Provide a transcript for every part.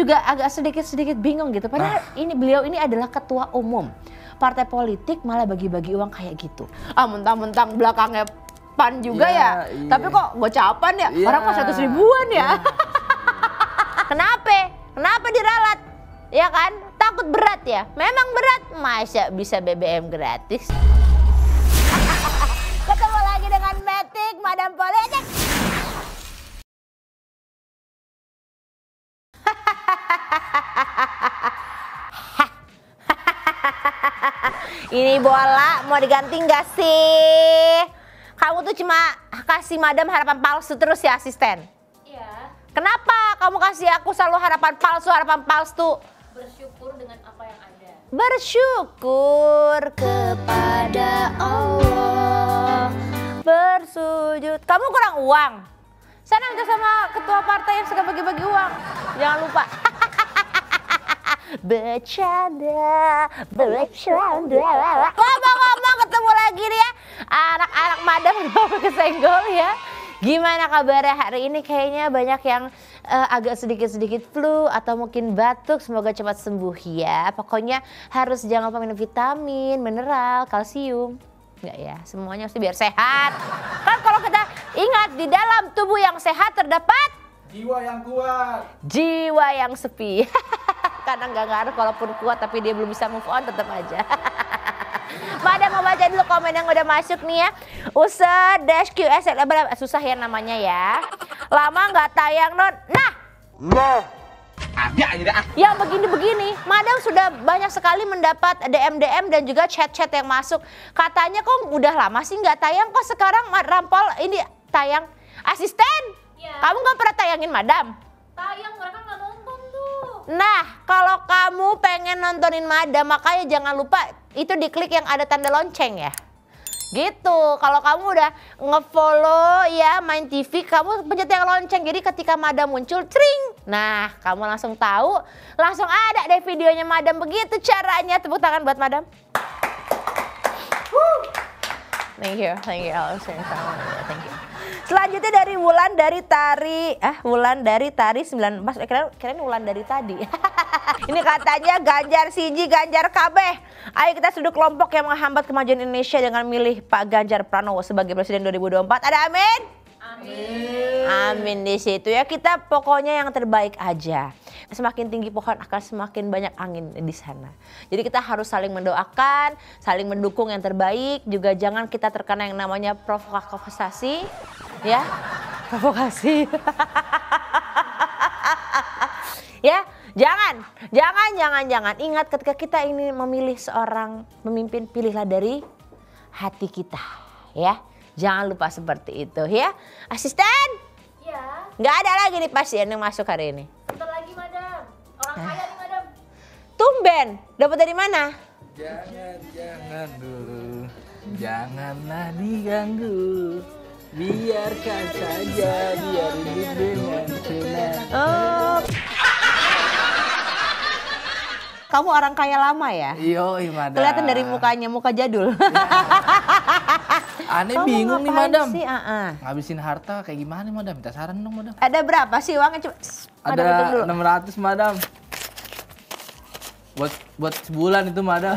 juga agak sedikit bingung gitu. Padahal beliau ini adalah ketua umum partai politik, malah bagi-bagi uang kayak gitu. Mentang-mentang belakangnya PAN juga ya. Tapi kok gocapan ya? Orang kok 100 ribuan ya? Kenapa diralat? Ya kan? Takut berat ya? Memang berat. Masa bisa BBM gratis? Ketemu lagi dengan Matic, Madam Politik. Ini bola mau diganti nggak sih? Kamu tuh cuma kasih Madam harapan palsu terus ya, asisten? Iya. Kenapa kamu kasih aku selalu harapan palsu? Bersyukur dengan apa yang ada. Bersyukur kepada Allah, bersujud. Kamu kurang uang? Sana minta sama ketua partai yang suka bagi-bagi uang. Jangan lupa. Bercanda. Ngomong ketemu lagi nih ya. Anak-anak Madam udah kesenggol ya. Gimana kabarnya hari ini? Kayaknya banyak yang agak sedikit flu atau mungkin batuk. Semoga cepat sembuh ya. Pokoknya harus jangan lupa minum vitamin, mineral, kalsium. Enggak ya, semuanya mesti biar sehat. Kan kalau kita ingat, di dalam tubuh yang sehat terdapat jiwa yang kuat. Jiwa yang sepi. Karena nggak ngaruh kalaupun kuat tapi dia belum bisa move on, tetap aja. Madam mau baca dulu komen yang udah masuk nih ya. User-QS, susah ya namanya ya. Lama nggak tayang non. Nah, Ada aja. yang begini-begini, Madam sudah banyak sekali mendapat DM dan juga chat-chat yang masuk. Katanya kok udah lama sih nggak tayang, kok sekarang Rampol ini tayang. Asisten, kamu nggak pernah tayangin Madam? Tayang, mereka nggak nonton tuh. Nah, kalau kamu pengen nontonin Madam, makanya jangan lupa itu diklik yang ada tanda lonceng ya. Gitu, kalau kamu udah ngefollow ya Main TV, kamu pencet yang lonceng. Jadi ketika Madam muncul, cring. Nah, kamu langsung tahu, langsung ada deh videonya Madam. Begitu caranya, tepuk tangan buat Madam. Thank you. Thank you. Selanjutnya dari Wulan dari Tari 9 Mas, keren Wulan dari tadi. Ini katanya Ganjar Siji, Ganjar Kabeh. Ayo kita duduk kelompok yang menghambat kemajuan Indonesia dengan milih Pak Ganjar Pranowo sebagai presiden 2024. Ada amin? Amin di situ ya. Kita pokoknya yang terbaik aja. Semakin tinggi pohon akan semakin banyak angin di sana. Jadi kita harus saling mendoakan, saling mendukung yang terbaik. Juga jangan kita terkena yang namanya provokasi, ya. Provokasi. Ya, jangan. Ingat ketika kita ini memilih seorang pemimpin, pilihlah dari hati kita, ya. Jangan lupa seperti itu ya. Asisten? Iya. Nggak ada lagi nih pasien yang masuk hari ini. Bentar lagi Madam. Orang kaya nih Madam. Tumben, dapat dari mana? Jangan dulu. Janganlah diganggu. Biarkan saja dia hidup dengan tenang. Oh. Kamu orang kaya lama ya? Yoi Madam. Kelihatan dari mukanya, muka jadul. Aneh Kamu bingung nih ngapain Madam. sih? Ngabisin harta kayak gimana Madam? Minta saran dong Madam. Ada berapa sih uangnya? Coba. Madam, hitung dulu. Ada 600 Madam. Buat sebulan itu Madam.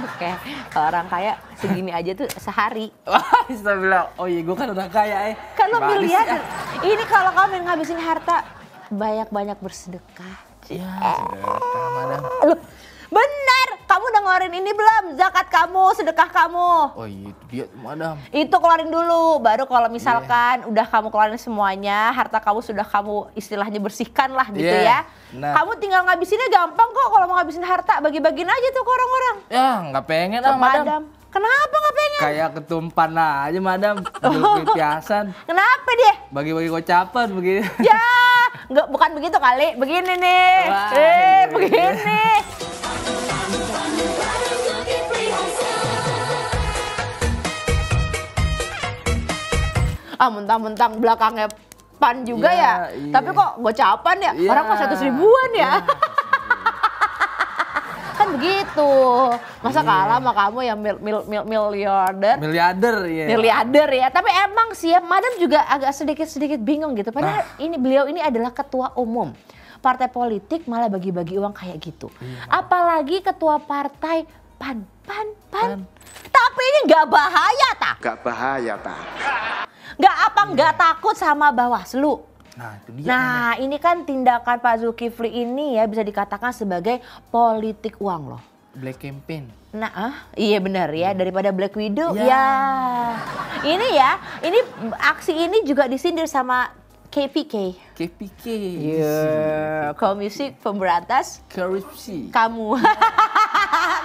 Oke, kalau orang kaya segini aja tuh sehari. Wah, bisa bilang, oh iya gue kan udah kaya Kan lo Bagus miliarder. ya. Ini kalau kamu ngabisin harta, banyak-banyak bersedekah. Ya, sedekah Madam. Loh, bener, kamu udah ngeluarin ini belum? Zakat kamu, sedekah kamu. Oh iya, itu dia Madam. Itu keluarin dulu, baru kalau misalkan udah kamu keluarin semuanya, harta kamu sudah kamu istilahnya bersihkan lah gitu ya. Nah. Kamu tinggal ngabisinnya gampang kok, kalau mau ngabisin harta bagi-bagiin aja tuh ke orang-orang. Ya, nggak pengen Ke Madam. Kenapa nggak pengen? Kayak ketumpan aja Madam. Piasan. Kenapa dia? Bagi-bagi gocapan begini. Ya, bukan begitu kali, begini nih. Wah, Begini. Mentang-mentang belakangnya PAN juga ya. Tapi kok gocapan ya? Orang kok 100 ribuan ya? Kan begitu. Masa kalah sama kamu yang miliarder ya. Tapi emang sih ya, Madam juga agak sedikit bingung gitu. Padahal beliau ini adalah ketua umum partai politik malah bagi-bagi uang kayak gitu. Apalagi ketua partai PAN. Tapi ini nggak bahaya tak? Gak bahaya, tak? Nggak takut sama Bawaslu? Nah itu dia. Nah ini kan tindakan Pak Zulkifli ini ya bisa dikatakan sebagai politik uang loh. Black campaign. Nah, iya benar ya, daripada Black Widow Ya. ya. Ini aksi ini juga disindir sama KPK. KPK. Komisi Pemberantas Korupsi. kamu.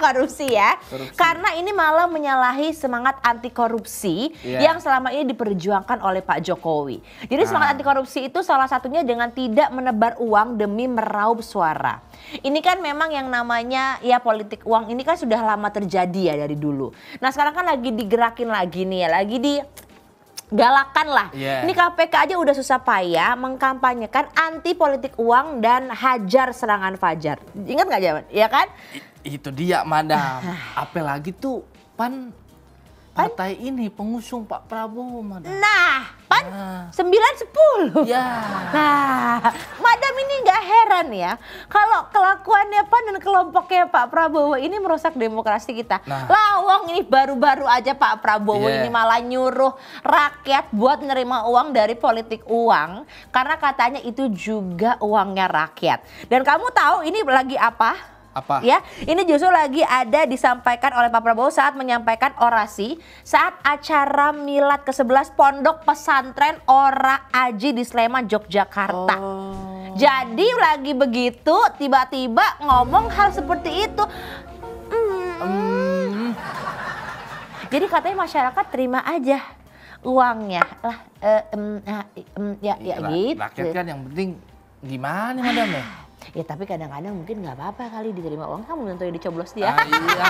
Korupsi ya. Korupsi. Karena ini malah menyalahi semangat anti korupsi yang selama ini diperjuangkan oleh Pak Jokowi. Jadi semangat anti korupsi itu salah satunya dengan tidak menebar uang demi meraup suara. Ini kan memang yang namanya ya politik uang ini kan sudah lama terjadi ya dari dulu. Nah sekarang kan lagi digerakin lagi nih ya, lagi digalakan lah. Ini KPK aja udah susah payah mengkampanyekan anti politik uang dan hajar serangan fajar. Ingat nggak zaman? Ya kan? Itu dia madam. Apalagi tuh partai ini pengusung Pak Prabowo madam. Nah, PAN 9-10. Ya. Nah, madam ini nggak heran ya kalau kelakuannya PAN dan kelompoknya Pak Prabowo ini merusak demokrasi kita. Lawang ini baru-baru aja Pak Prabowo ini malah nyuruh rakyat buat nerima uang dari politik uang karena katanya itu juga uangnya rakyat. Dan kamu tahu ini lagi apa? Apa? Ya, ini justru lagi ada disampaikan oleh Pak Prabowo saat menyampaikan orasi saat acara milad ke-11 Pondok Pesantren Ora Aji di Sleman, Yogyakarta. Jadi lagi begitu tiba-tiba ngomong hal seperti itu. Jadi katanya masyarakat terima aja uangnya lah. Gitu. Rakyat kan yang penting gimana madam ya? Ya tapi kadang-kadang mungkin nggak apa-apa kali diterima uang kamu tentu yang dicoblos dia. Iya,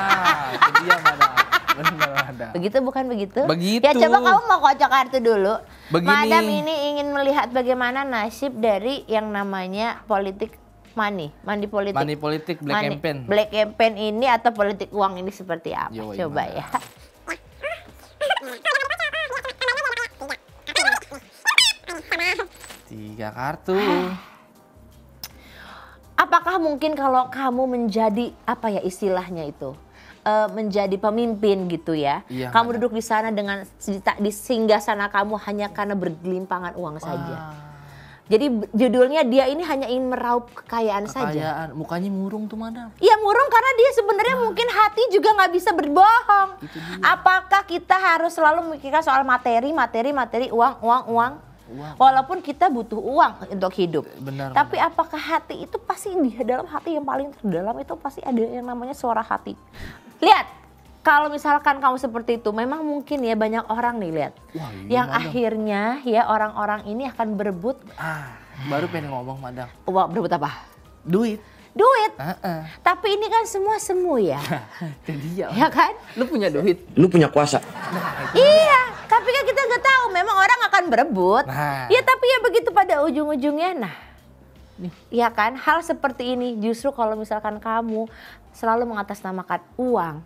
itu dia madam. Benar madam. Begitu bukan begitu? Begitu. Ya coba kamu mau kocok kartu dulu. Begini. Madam ini ingin melihat bagaimana nasib dari yang namanya politik money politik. Money politik, black campaign. Black campaign ini atau politik uang ini seperti apa? Yo, coba gimana? ya. Tiga kartu. Apakah mungkin kalau kamu menjadi apa ya istilahnya itu menjadi pemimpin gitu ya, Iya, kamu madam. duduk di sana dengan di singgah sana kamu hanya karena bergelimpangan uang saja. Jadi judulnya dia ini hanya ingin meraup kekayaan saja. Kekayaan, mukanya murung tuh madam. Iya murung karena dia sebenarnya mungkin hati juga nggak bisa berbohong. Apakah kita harus selalu memikirkan soal materi, uang? Walaupun kita butuh uang untuk hidup. Benar. Tapi apakah hati itu pasti di dalam hati yang paling terdalam itu pasti ada yang namanya suara hati. Lihat, kalau misalkan kamu seperti itu, memang mungkin ya banyak orang nih lihat. Wah, iya, yang madam. akhirnya ya orang-orang ini akan berebut. Baru pengen ngomong madam. Wah, berebut apa? Duit. Tapi ini kan semua semu ya. Itu dia. Ya kan? Lu punya duit. Lu punya kuasa. Iya, tapi kan kita nggak tahu. Memang orang akan berebut. Nah. Ya tapi ya begitu pada ujung-ujungnya. Nah, ya kan? Hal seperti ini justru kalau misalkan kamu selalu mengatasnamakan uang,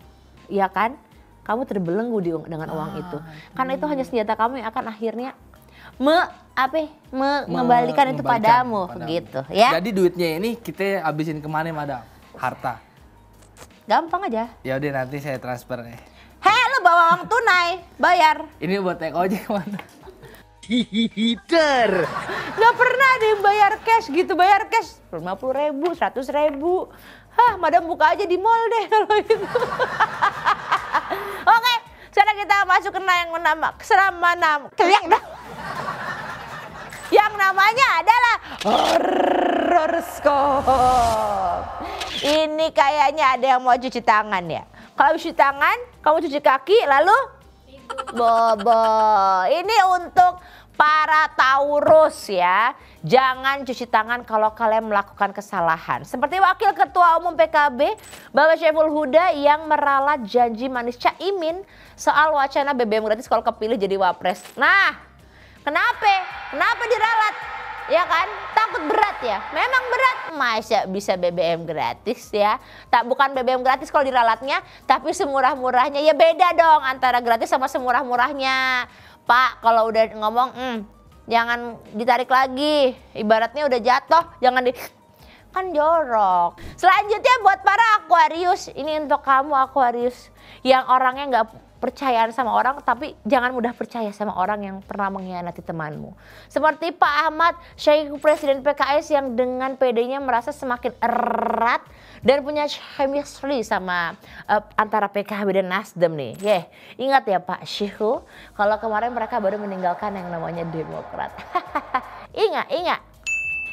ya kan? Kamu terbelenggu dengan uang itu. Karena itu hanya senjata kamu yang akan akhirnya mengembalikan itu padamu, gitu ya. Jadi duitnya ini kita habisin kemana madam? Harta. Gampang aja. Ya udah nanti saya transfer nih. Hei, lu bawa uang tunai, bayar. Ini buat naik ojek madam. Gak pernah ada yang bayar cash gitu, bayar cash 50.000, 100.000. Hah, madam buka aja di mall deh kalau itu. Oke, sekarang kita masuk ke yang nama yang namanya adalah horoskop. Ini kayaknya ada yang mau cuci tangan ya. Kalau cuci tangan, kamu cuci kaki lalu bobo. Ini untuk para Taurus ya. Jangan cuci tangan kalau kalian melakukan kesalahan. Seperti Wakil Ketua Umum PKB, Bapak Syaiful Huda yang meralat janji manis Caimin soal wacana BBM gratis kalau kepilih jadi wapres. Nah, kenapa diralat? Ya kan? Takut berat ya? Memang berat. Masa bisa BBM gratis ya? Bukan BBM gratis kalau diralatnya, tapi semurah-murahnya. Ya beda dong antara gratis sama semurah-murahnya. Pak, kalau udah ngomong, jangan ditarik lagi. Ibaratnya udah jatuh, jangan kan jorok. Selanjutnya buat para Aquarius, ini untuk kamu Aquarius yang orangnya nggak percayaan sama orang, tapi jangan mudah percaya sama orang yang pernah mengkhianati temanmu. Seperti Pak Ahmad Syahiku, Presiden PKS yang dengan PD-nya merasa semakin erat dan punya chemistry sama antara PKB dan Nasdem nih. Ingat ya Pak Syahiku, kalau kemarin mereka baru meninggalkan yang namanya Demokrat. Ingat.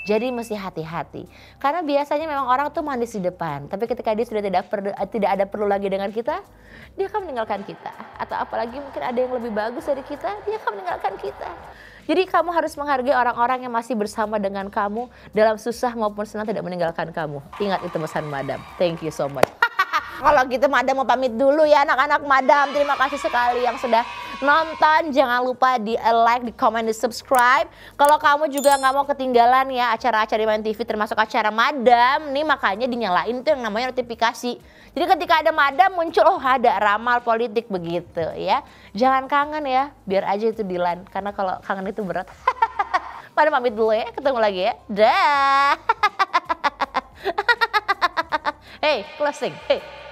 Jadi mesti hati-hati. Karena biasanya memang orang tuh manis di depan. Tapi ketika dia sudah tidak ada perlu lagi dengan kita, dia akan meninggalkan kita. Atau apalagi mungkin ada yang lebih bagus dari kita, dia akan meninggalkan kita. Jadi kamu harus menghargai orang-orang yang masih bersama dengan kamu dalam susah maupun senang, tidak meninggalkan kamu. Ingat itu pesan Madam. Thank you so much. Kalau gitu Madam mau pamit dulu ya anak-anak Madam. Terima kasih sekali yang sudah nonton. Jangan lupa di like, di komen, di subscribe. Kalau kamu juga nggak mau ketinggalan ya acara-acara di Main TV termasuk acara Madam. Nih makanya dinyalain tuh yang namanya notifikasi. Jadi ketika ada Madam muncul, oh ada ramal politik begitu ya. Jangan kangen ya, biar aja itu dilan. Karena kalau kangen itu berat. Madam pamit dulu ya, ketemu lagi ya. Dah. Hey, closing. Hey.